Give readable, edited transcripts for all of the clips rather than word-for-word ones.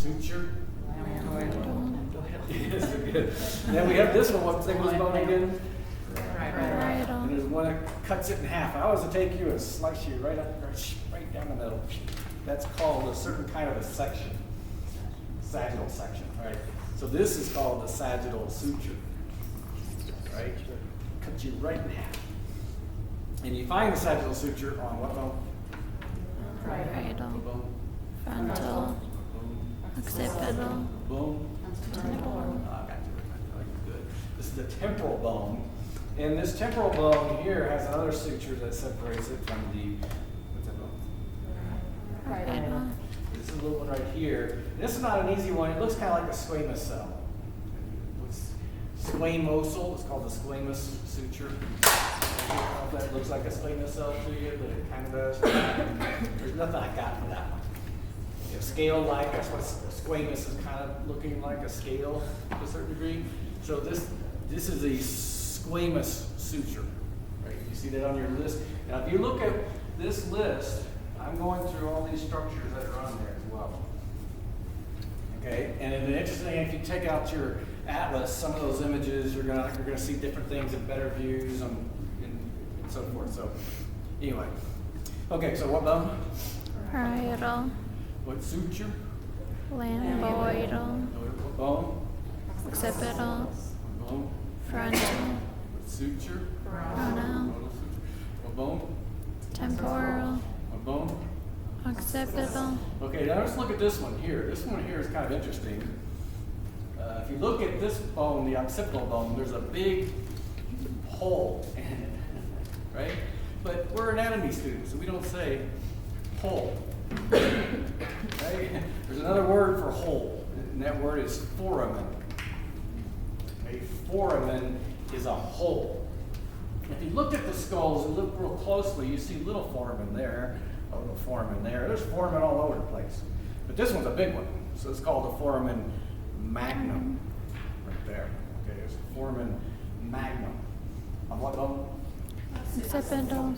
Suture. Yes, good. Then we have this one. What's the name of this bone again? And there's one that cuts it in half. I always take you and slice you right down the middle. That's called a certain kind of a section, sagittal section, right? So this is called the sagittal suture, right? Cuts you right in half. And you find the sagittal suture on what bone? Parietal, What bone? frontal, occipital, Bone. temporal. I got you. Good. This is the temporal bone. And this temporal bone here has another suture that separates it from the, what's that bone? Parietal, This is a little one right here. This is not an easy one. It looks kind of like a squamous cell. It's squamosal. It's called the squamous suture. I don't know if that looks like a squamous cell to you, but it kind of does. There's nothing I got for that one. You know, scale-like, that's what squamous is kind of looking like, a scale to a certain degree. So this is a squamous suture, right? You see that on your list. Now, if you look at this list, I'm going through all these structures that are on there as well. Okay, and then the interesting thing, if you take out your atlas, some of those images you're gonna see different things in better views and so forth. So, anyway, okay. So what bone? parietal, What suture? lamboidal, What bone? occipital, What bone? frontal, What suture? coronal, What bone? temporal, What bone? occipital, Okay, now let's look at this one here. This one here is kind of interesting. If you look at this bone, the occipital bone, there's a big hole in it, right? But we're anatomy students, so we don't say hole, right? There's another word for hole, and that word is foramen. A foramen is a hole. If you look at the skulls and look real closely, you see little foramen there, a little foramen there. There's foramen all over the place. But this one's a big one, so it's called the foramen magnum, right there. Okay, there's the foramen magnum. On what bone? occipital,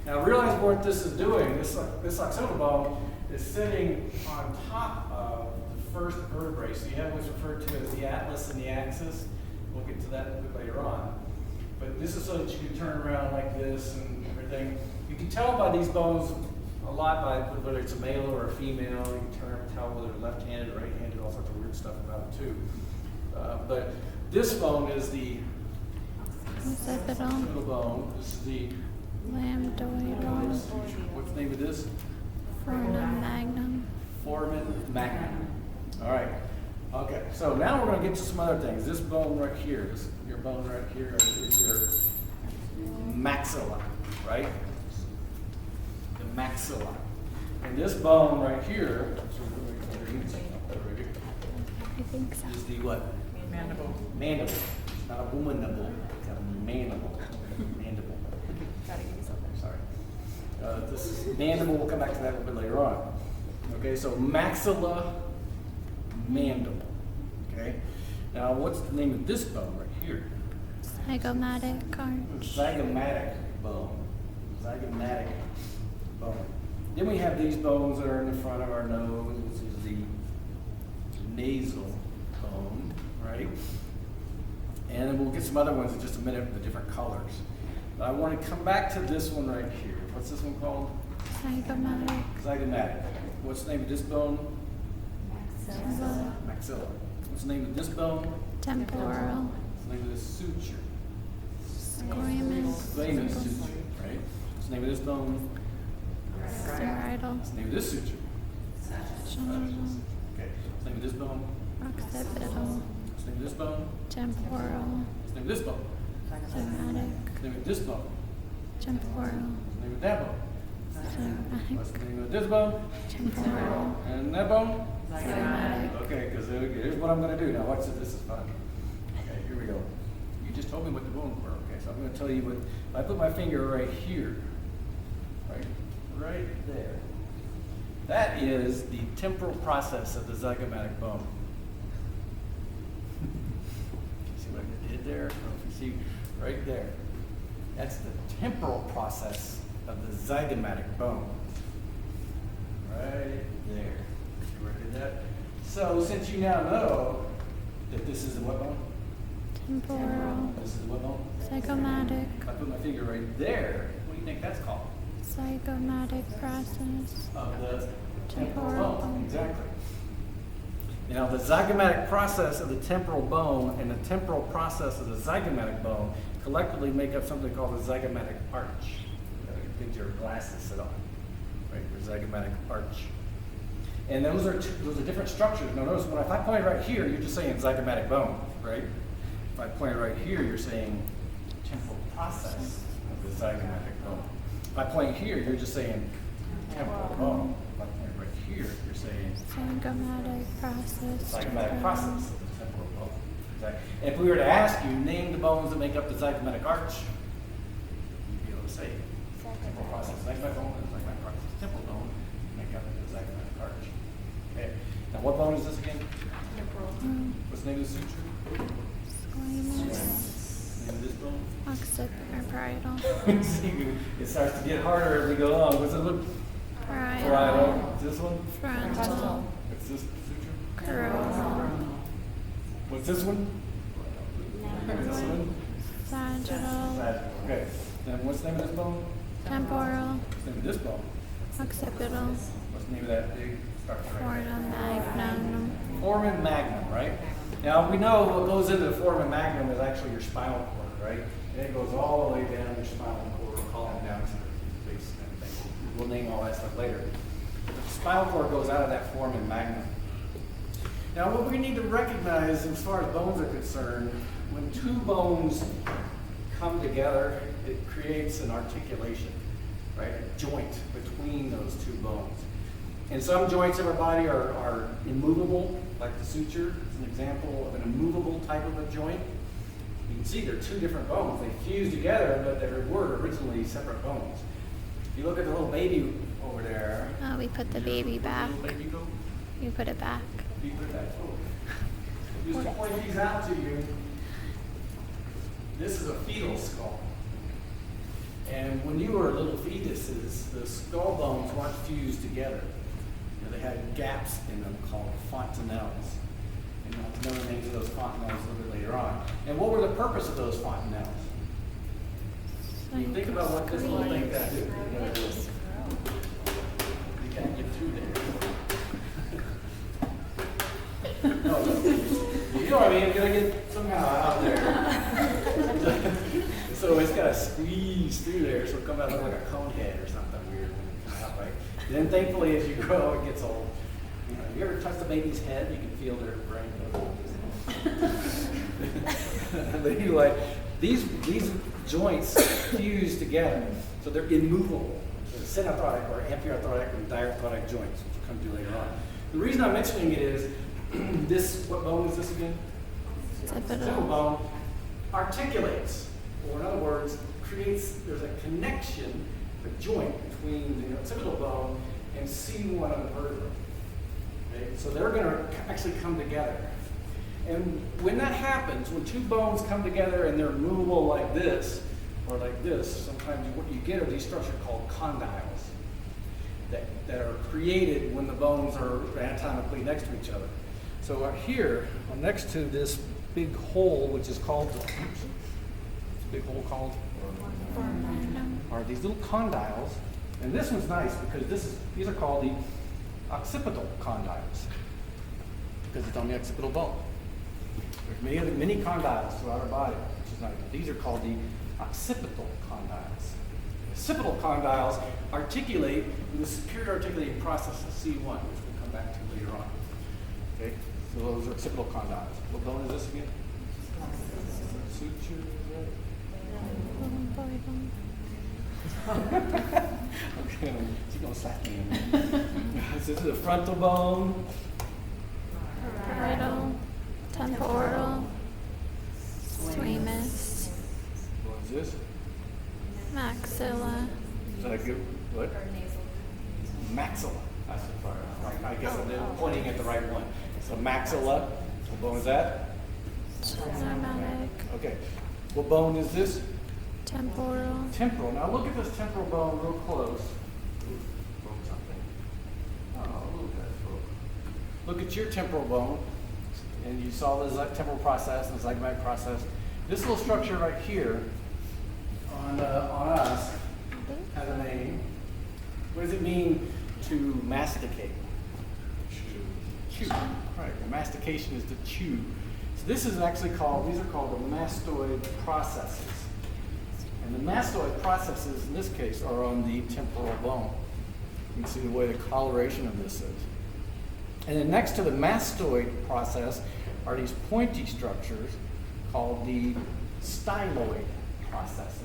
Now realize what this is doing. This occipital bone is sitting on top of the first vertebrae. So you have what's referred to as the atlas and the axis. We'll get to that a bit later on. But this is so that you can turn around like this and everything. You can tell by these bones a lot by whether it's a male or a female. You can tell whether they're left-handed or right-handed, all sorts of weird stuff about it too. But this bone is the occipital, occipital bone. This is the lambdoidal, what's the name of this? foramen magnum, Foramen magnum. All right. Okay. So now we're going to get to some other things. This bone right here, your bone right here, is your maxilla, right? The maxilla. And this bone right here, I think so. is the what? Mandible. Mandible. It's not a womanable. It's a mandible. Mandible. Gotta give you something. Sorry. This mandible, we'll come back to that a little bit later on. Okay, so maxilla mandible. Okay. Now, what's the name of this bone right here? Zygomatic arch, Zygomatic bone. Zygomatic bone. Then we have these bones that are in the front of our nose. This is the nasal bone, right? And then we'll get some other ones in just a minute with the different colors. But I want to come back to this one right here. What's this one called? zygomatic, Zygomatic. What's the name of this bone? maxilla, Maxilla. What's the name of this bone? temporal, What's the name of this suture? squamous, Squamous suture, right? What's the name of this bone? parietal, What's the name of this suture? sagittal, Okay. What's the name of this bone? occipital, What's the name of this bone? temporal, What's the name of this bone? zygomatic, What's the name of this bone? temporal, What's the name of that bone? zygomatic, What's the name of this bone? temporal, And that bone? zygomatic, Okay, because here's what I'm going to do now. Watch this. This is fun. Okay, here we go. You just told me what the bones were. Okay, so I'm going to tell you what. If I put my finger right here, right there, that is the temporal process of the zygomatic bone. See what I did there? I don't know if you see right there. That's the temporal process of the zygomatic bone. Right there. See where I did that? So since you now know that this is the what bone? Temporal. This is the what bone? Zygomatic. If I put my finger right there, what do you think that's called? Zygomatic process. Of the temporal Temporal bone. bone. Exactly. Now, the zygomatic process of the temporal bone and the temporal process of the zygomatic bone collectively make up something called the zygomatic arch. You think your glasses sit on, right? Your zygomatic arch. And those are different structures. Now, notice if I point right here, you're just saying zygomatic bone, right? If I point right here, you're saying temporal process of the zygomatic bone. If I point here, you're just saying temporal bone. If I point right here, you're saying Zygomatic process. zygomatic process of the temporal bone. Exactly. And if we were to ask you, name the bones that make up the zygomatic arch, you'd be able to say temporal process, zygomatic bone, and zygomatic process, temporal bone make up the zygomatic arch. Okay. Now, what bone is this again? What's the name of the suture? Squamous. Name of this bone? Occipital. See, it starts to get harder as we go along. What's it look? Parietal. Parietal. This one? Frontal. What's this suture? Coronal. What's this one? This one? Sagittal. Okay. Then what's the name of this bone? Temporal. What's the name of this bone? Occipital. What's the name of that big structure right there? Foramen magnum. Foramen magnum, right? Now, we know what goes into the foramen magnum is actually your spinal cord, right? And it goes all the way down your spinal cord, calling down to the base and everything. We'll name all that stuff later. The spinal cord goes out of that foramen magnum. Now, what we need to recognize as far as bones are concerned, when two bones come together, it creates an articulation, right? A joint between those two bones. And some joints in our body are immovable, like the suture is an example of an immovable type of a joint. You can see they're two different bones. They fuse together, but they were originally separate bones. If you look at the little baby over there. Oh, we put the baby back. Little baby go? You put it back. You put that forward. Just to point these out to you, this is a fetal skull. And when you were little fetuses, the skull bones weren't fused together. You know, they had gaps in them called fontanelles. And I'll know the names of those fontanelles a little bit later on. And what were the purpose of those fontanelles? So You think could about what this little thing got to do. squeeze. You gotta get through there. No, you know what I mean? You gotta get somehow out there. So it's gotta squeeze through there, so it comes out look like a cone head or something weird when it comes out, right? And then thankfully, as you grow, it gets old. You know, you ever touch the baby's head? You can feel their brain go. But anyway, these joints fuse together, so they're immovable. So the synarthrotic or amphiarthrotic and diarthrotic joints, which we'll come to later on. The reason I'm mentioning it is this. What bone is this again? Occipital bone articulates, or in other words, there's a connection, a joint between the occipital bone and C1 of the vertebra. Okay? So they're going to actually come together. And when that happens, when two bones come together and they're movable like this, or like this, sometimes what you get are these structures called condyles that are created when the bones are anatomically next to each other. So right here, next to this big hole, which is called, big hole called, are these little condyles. And this one's nice because these are called the occipital condyles because it's on the occipital bone. There's many condyles throughout our body, which is nice. These are called the occipital condyles. Occipital condyles articulate with the superior articulating process of C1, which we'll come back to later on. Okay, so those are occipital condyles. What bone is this again? Suture. Okay, she's gonna slap me. This is the frontal bone. Parietal. Temporal. Squamous. What is this? Maxilla. Is that a good, what? Maxilla. That's the part. I guess I'm pointing at the right one. So maxilla. What bone is that? Zygomatic. Okay. What bone is this? Temporal. Temporal. Now look at this temporal bone real close. Ooh, broke something. Oh, look at that, broke. look at your temporal bone, and you saw the temporal process and the zygomatic process. This little structure right here on us has a name. What does it mean to masticate? Chew. Right. The mastication is to chew. So this is actually called, these are called the mastoid processes. And the mastoid processes in this case are on the temporal bone. You can see the way the coloration of this is. And then next to the mastoid process are these pointy structures called the styloid processes.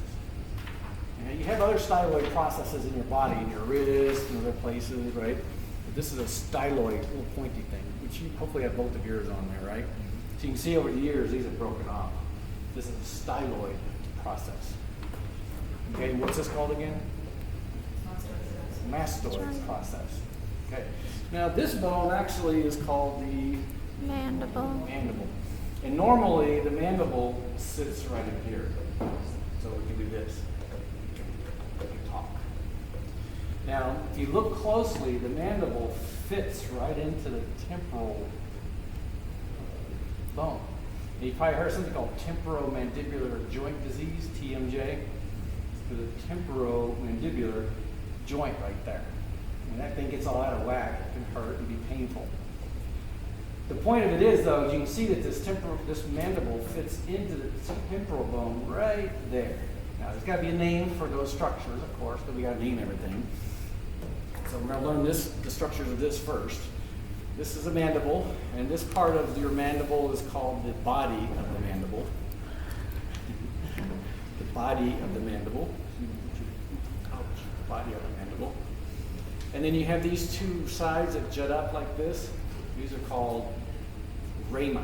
And you have other styloid processes in your body, in your wrist and other places, right? But this is a styloid, little pointy thing, which you hopefully have both of yours on there, right? So you can see over the years, these have broken off. This is a styloid process. Okay, what's this called again? Mastoid process. Okay. Now this bone actually is called the Mandible. mandible. And normally the mandible sits right in here. So we can do this. We can talk. Now, if you look closely, the mandible fits right into the temporal bone. And you probably heard something called temporomandibular joint disease, TMJ. The temporomandibular joint right there. When that thing gets all out of whack, it can hurt and be painful. The point of it is, though, you can see that this mandible fits into the temporal bone right there. Now, there's got to be a name for those structures, of course, because we got to name everything. So we're going to learn the structures of this first. This is a mandible, and this part of your mandible is called the body of the mandible. The body of the mandible. Ouch, the body of the mandible. And then you have these two sides that jut up like this. These are called rami.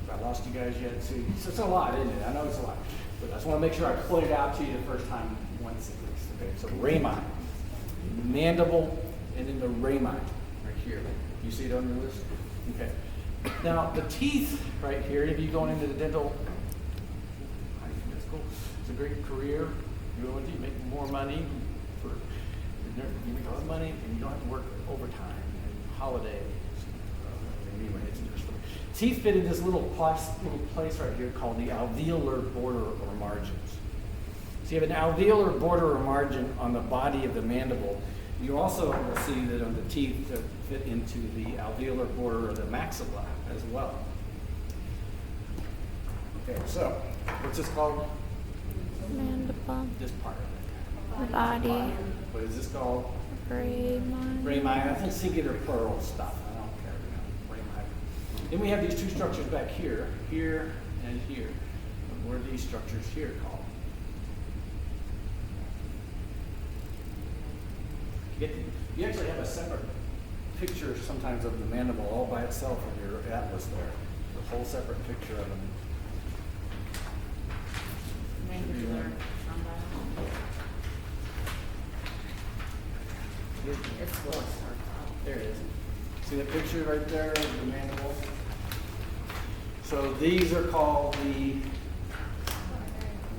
Have I lost you guys yet? See, it's a lot, isn't it? I know it's a lot. But I just want to make sure I put it out to you the first time once at least. Okay, so rami. Mandible, and then the rami right here. You see it on your list? Okay. Now, the teeth right here, if you're going into the dental, I think that's cool. It's a great career. You go into it, you make more money. You make a lot of money, and you don't have to work overtime and holidays. Anyway, it's interesting. Teeth fit in this little place right here called the alveolar border or margins. So you have an alveolar border or margin on the body of the mandible. You also will see that on the teeth that fit into the alveolar border of the maxilla as well. Okay, so what's this called? Mandible. This part of it. The body. What is this called? Rami. Rami. I think singular plural stuff. I don't care. Rami. Then we have these two structures back here, here and here. And what are these structures here called? You actually have a separate picture sometimes of the mandible all by itself in your atlas there. A whole separate picture of them. Mandibular condyle. It's close. There it is. See that picture right there of the mandible? So these are called the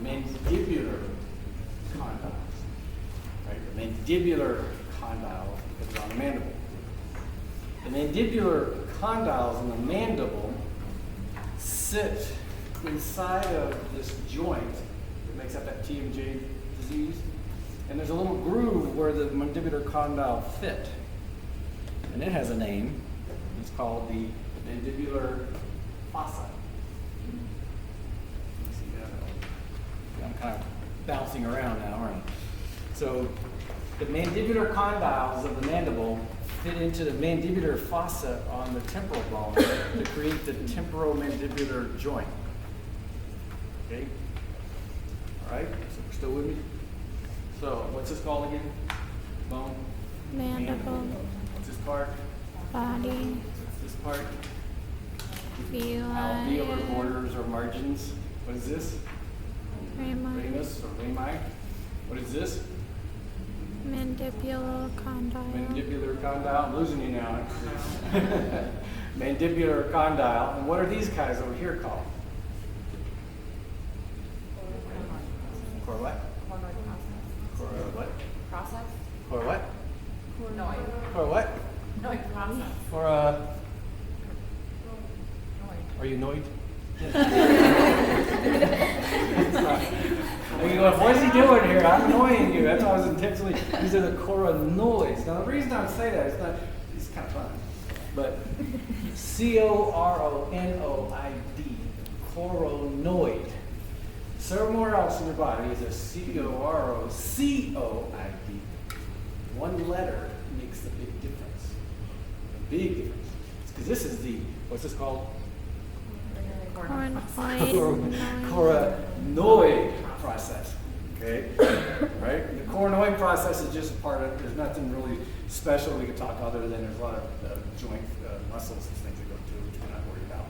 mandibular condyles. Right? The mandibular condyle is on the mandible. The mandibular condyles in the mandible sit inside of this joint that makes up that TMJ disease. And there's a little groove where the mandibular condyle fit. And it has a name. It's called the mandibular fossa. You see that? I'm kind of bouncing around now, aren't I? So the mandibular condyles of the mandible fit into the mandibular fossa on the temporal bone to create the temporomandibular joint. Okay? All right? So we're still with me? So what's this called again? Bone? Mandible. What's this part? Body. What's this part? Villi. Alveolar borders or margins. What is this? Rami. Ramus or rami. What is this? Mandibular condyle. Mandibular condyle. I'm losing you now. Mandibular condyle. And what are these guys over here called? Core what? Cornoid Core what? process. Core what? Noise. For what? Noise process. For Noise. are you annoyed? You go, what is he doing here? I'm annoying you. That's why I was intentionally, these are the coronoids. Now, the reason I would say that is not, it's kind of fun, but C-O-R-O-N-O-I-D, coronoid. Somewhere else in your body is a C-O-R-O-C-O-I-D. One letter makes a big difference. A big difference. Because this is the, what's this called? Coronoid process. Okay? Right? The coronoid process is just a part of, there's nothing really special we could talk other than there's a lot of joint muscles and things that go to it, which we're not worried about.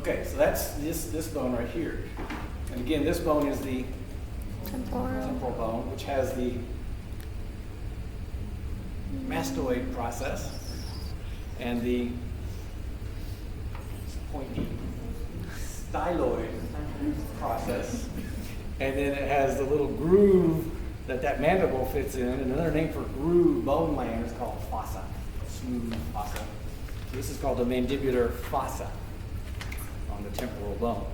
Okay, so that's this bone right here. And again, this bone is the temporal bone, which has the mastoid process and the pointy styloid process, and then it has the little groove that mandible fits in. And another name for groove bone land is called fossa, smooth fossa. This is called the mandibular fossa on the temporal bone.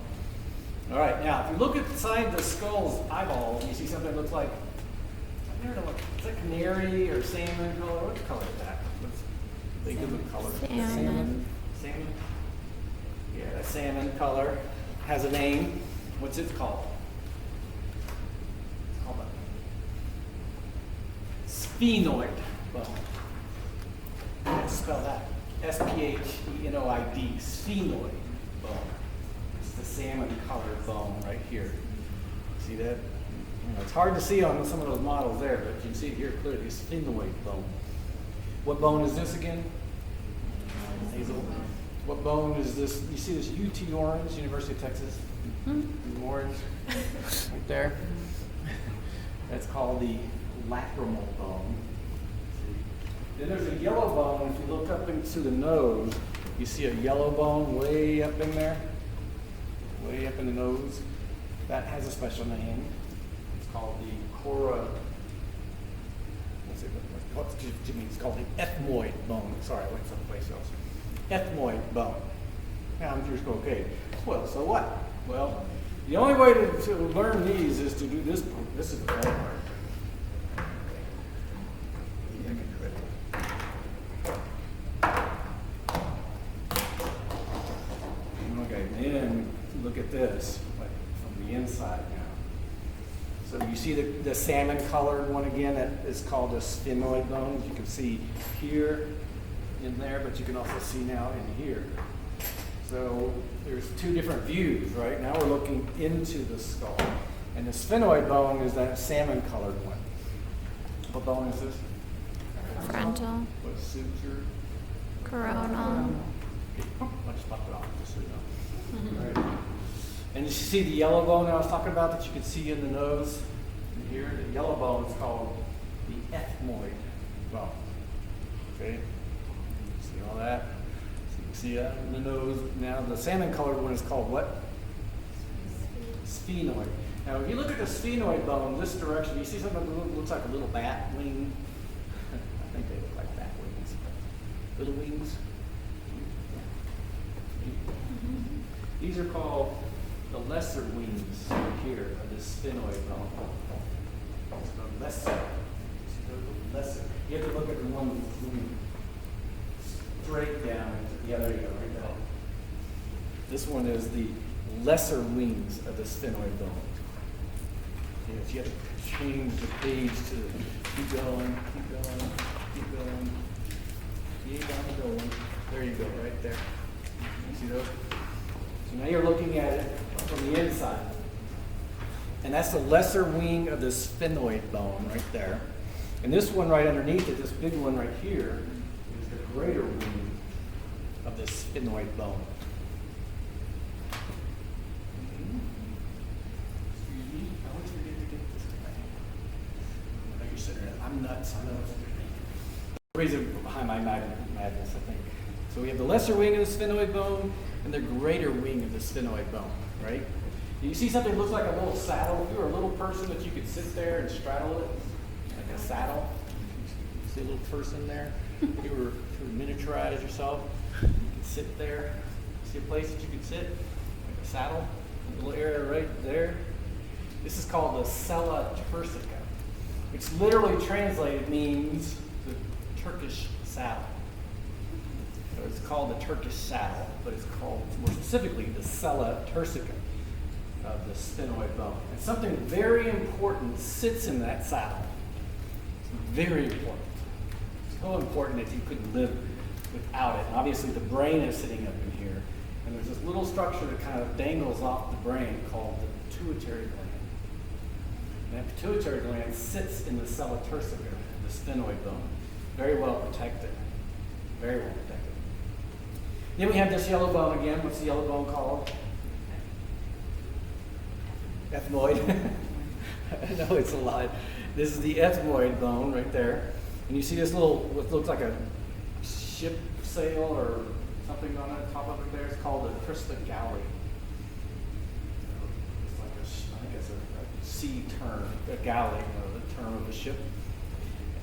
All right, now if you look inside the skull's eyeball, you see something that looks like, I don't know what, is that canary or salmon color? What color is that? Think of the color. Salmon. Salmon? Yeah, that salmon color has a name. What's it called? It's called a sphenoid bone. How do you spell that? S-P-H-E-N-O-I-D, sphenoid bone. It's the salmon colored bone right here. See that? You know, it's hard to see on some of those models there, but you can see it here clearly, sphenoid bone. What bone is this again? Nasal. What bone is this? You see this UT orange, University of Texas? Orange, right there. That's called the lacrimal bone. Then there's a yellow bone. If you look up into the nose, you see a yellow bone way up in there, way up in the nose. That has a special name. It's called the It's called the ethmoid bone. Sorry, I went someplace else. Ethmoid bone. Now I'm just okay. Well, so what? Well, the only way to learn these is to do this. This is the bad part. Yeah, I can do it. Okay, then look at this, like from the inside now. So you see the salmon colored one again, that is called a sphenoid bone. You can see here in there, but you can also see now in here. So there's two different views, right? Now we're looking into the skull. And the sphenoid bone is that salmon colored one. What bone is this? Frontal. What suture? Coronal. I just popped it off, just so you know. Right. And you see the yellow bone I was talking about that you can see in the nose? And here, the yellow bone is called the ethmoid bone. Okay? See all that? So you can see that in the nose. Now the salmon colored one is called what? Sphenoid. Now if you look at the sphenoid bone this direction, you see something that looks like a little bat wing. I think they look like bat wings. Little wings. These are called the lesser wings here of this sphenoid bone. It's the lesser. See the lesser. You have to look at the one moving straight down. Yeah, there you go, right there. This one is the lesser wings of the sphenoid bone. Yes, you have to change the page to keep going, keep going, keep going, keep on going. There you go, right there. You see those? So now you're looking at it from the inside. And that's the lesser wing of the sphenoid bone right there. And this one right underneath it, this big one right here, is the greater wing of the sphenoid bone. Excuse me, I always forget to get this thing. I know you're sitting there. I'm nuts, I know. The reason behind my madness, I think. So we have the lesser wing of the sphenoid bone and the greater wing of the sphenoid bone, right? You see something that looks like a little saddle. If you were a little person that you could sit there and straddle it, like a saddle. See a little person there? If you were to miniaturize yourself, you can sit there. See a place that you can sit? Like a saddle, a little area right there. This is called the sella turcica, which literally translated means the Turkish saddle. So it's called the Turkish saddle, but it's called more specifically the sella turcica of the sphenoid bone. And something very important sits in that saddle. It's very important. So important that you couldn't live without it. And obviously the brain is sitting up in here. And there's this little structure that kind of dangles off the brain called the pituitary gland. And that pituitary gland sits in the sella turcica, the sphenoid bone. Very well protected. Very well protected. Then we have this yellow bone again. What's the yellow bone called? Ethmoid. I know it's a lot. This is the ethmoid bone right there. And you see this little, what looks like a ship sail or something on the top of it there. It's called the crista galli. It's like I think it's a sea term, a galley, the term of a ship.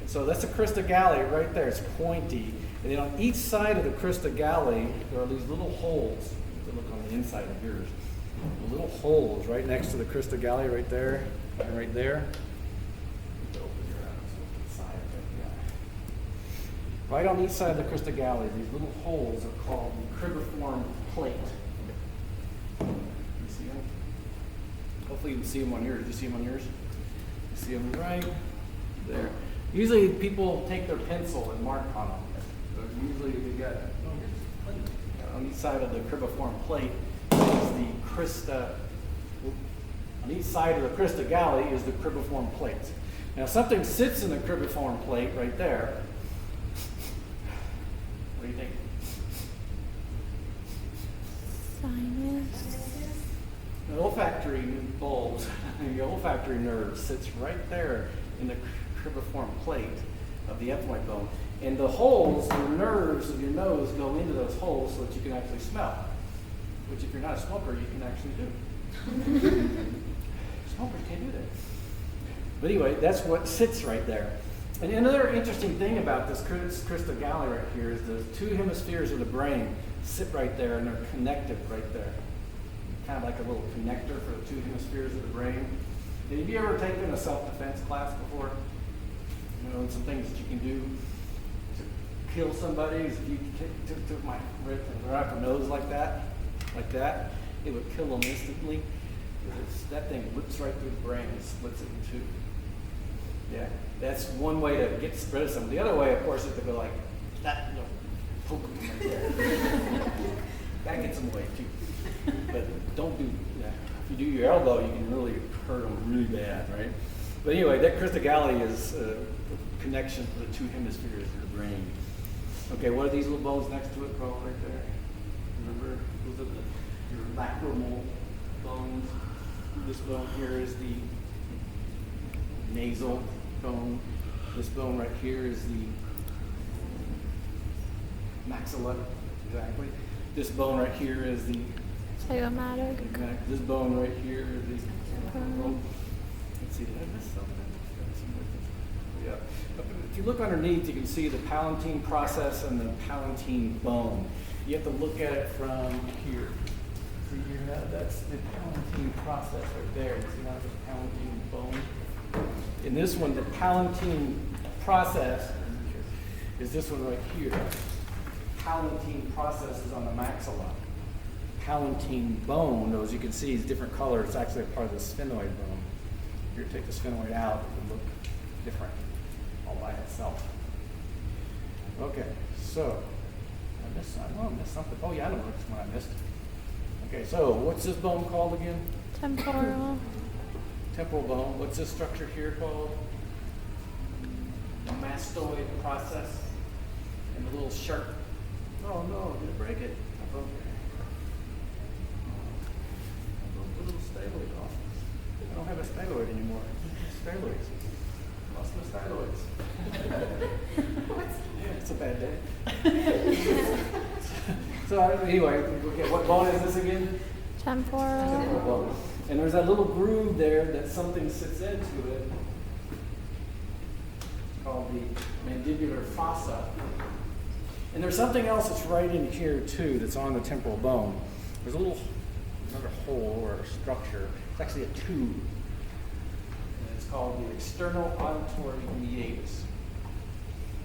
And so that's the crista galli right there. It's pointy. And then on each side of the crista galli, there are these little holes. You have to look on the inside of yours. Little holes right next to the crista galli right there and right there. Right on each side of the crista galli, these little holes are called the cribriform plate. You see them? Hopefully you can see them on yours. Do you see them on yours? You see them right there. Usually people take their pencil and mark on them. So usually you got on each side of the cribriform plate is the crista. On each side of the crista galli is the cribriform plate. Now something sits in the cribriform plate right there. What do you think? Sinus. The olfactory bulbs, the olfactory nerve sits right there in the cribriform plate of the ethmoid bone. And the holes, the nerves of your nose go into those holes so that you can actually smell. Which if you're not a smoker, you can actually do. Smokers can't do that. But anyway, that's what sits right there. And another interesting thing about this crista galli right here is the two hemispheres of the brain sit right there and they're connected right there. Kind of like a little connector for the two hemispheres of the brain. Have you ever taken a self-defense class before? You know, some things that you can do to kill somebody is if you took my right up the nose like that, it would kill them instantly. That thing whips right through the brain and splits it in two. Yeah, that's one way to get rid of someone. The other way, of course, is to go like that, poke them right there. That gets them away too. But don't do that. If you do your elbow, you can really hurt them really bad, right? But anyway, that crista galli is a connection to the two hemispheres of the brain. Okay, what are these little bones next to it called right there? Remember, those are your lacrimal bones. This bone here is the nasal bone. This bone right here is the maxilla, exactly. This bone right here is the Zygomatic. This bone right here is the let's see, did I miss something? Yeah. If you look underneath, you can see the palatine process and the palatine bone. You have to look at it from here. See here, that's the palatine process right there. You see that the palatine bone? In this one, the palatine process is this one right here. Palatine process is on the maxilla. Palatine bone, as you can see, is different color. It's actually a part of the sphenoid bone. If you take the sphenoid out, it would look different all by itself. Okay, so I missed something. Oh yeah, I know which one I missed. Okay, so what's this bone called again? Temporal. Temporal bone. What's this structure here called? The mastoid process. And the little sharp. Oh no, did it break it? I broke it. I broke the little styloid off. I don't have a styloid anymore. Styloids. Lost my styloids. Yeah, it's a bad day. So anyway, okay, what bone is this again? Temporal. Temporal bone. And there's that little groove there that something sits into it. called the mandibular fossa. And there's something else that's right in here too that's on the temporal bone. There's another hole or a structure. It's actually a tube. And it's called the external auditory meatus,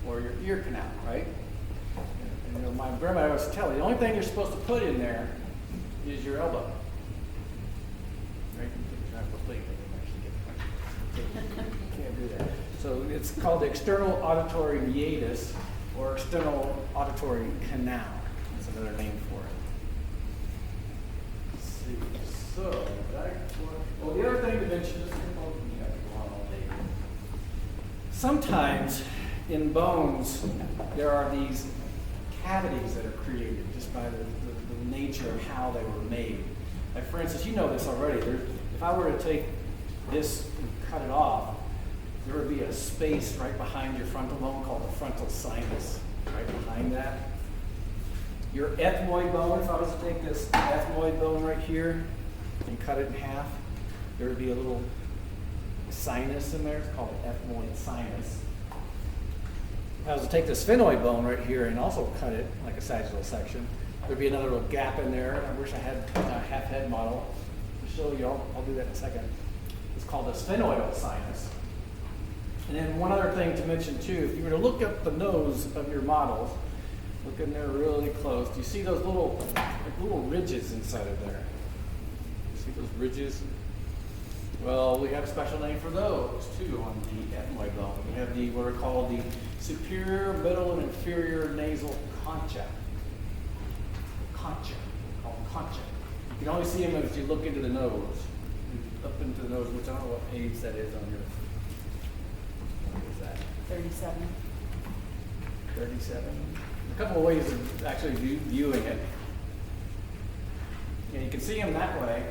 or your ear canal, right? And, you know, my grandmother always tell you, the only thing you're supposed to put in there is your elbow. Right? Can't do that. So it's called the external auditory meatus, or external auditory canal. That's another name for it. Let's see. So, the other thing to mention is sometimes in bones there are these cavities that are created just by the nature of how they were made. Like for instance, you know this already. If I were to take this and cut it off, there would be a space right behind your frontal bone called the frontal sinus, right behind that. Your ethmoid bone, if I was to take this ethmoid bone right here and cut it in half, there would be a little sinus in there. It's called the ethmoid sinus. If I was to take this sphenoid bone right here and also cut it like a sagittal section, there'd be another little gap in there. I wish I had a half head model to show you. I'll do that in a second. It's called the sphenoidal sinus. And then one other thing to mention too, if you were to look up the nose of your models, look in there really close. Do you see those little ridges inside of there? You see those ridges? Well, we have a special name for those too on the ethmoid bone. We have what are called the superior, middle, and inferior nasal concha. Concha, called concha. You can only see them as you look into the nose, up into the nose, which I don't know what page that is on your. What is that? 37. 37. A couple of ways of actually viewing it. And you can see them that way,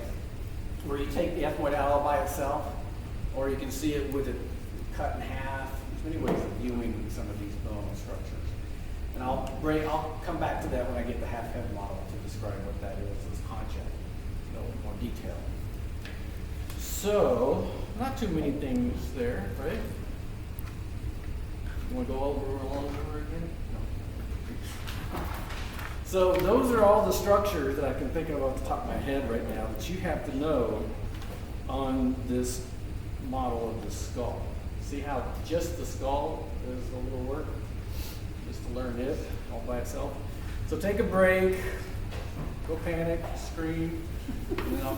where you take the ethmoid out by itself, or you can see it with it cut in half. There's many ways of viewing some of these bone structures. And I'll come back to that when I get the half head model to describe what that is, this concha, in a little more detail. So, not too many things there, right? You want to go all over again? No. So those are all the structures that I can think of off the top of my head right now that you have to know on this model of the skull. See how just the skull is a little work? Just to learn it all by itself. So take a break, go panic, scream, and then I'll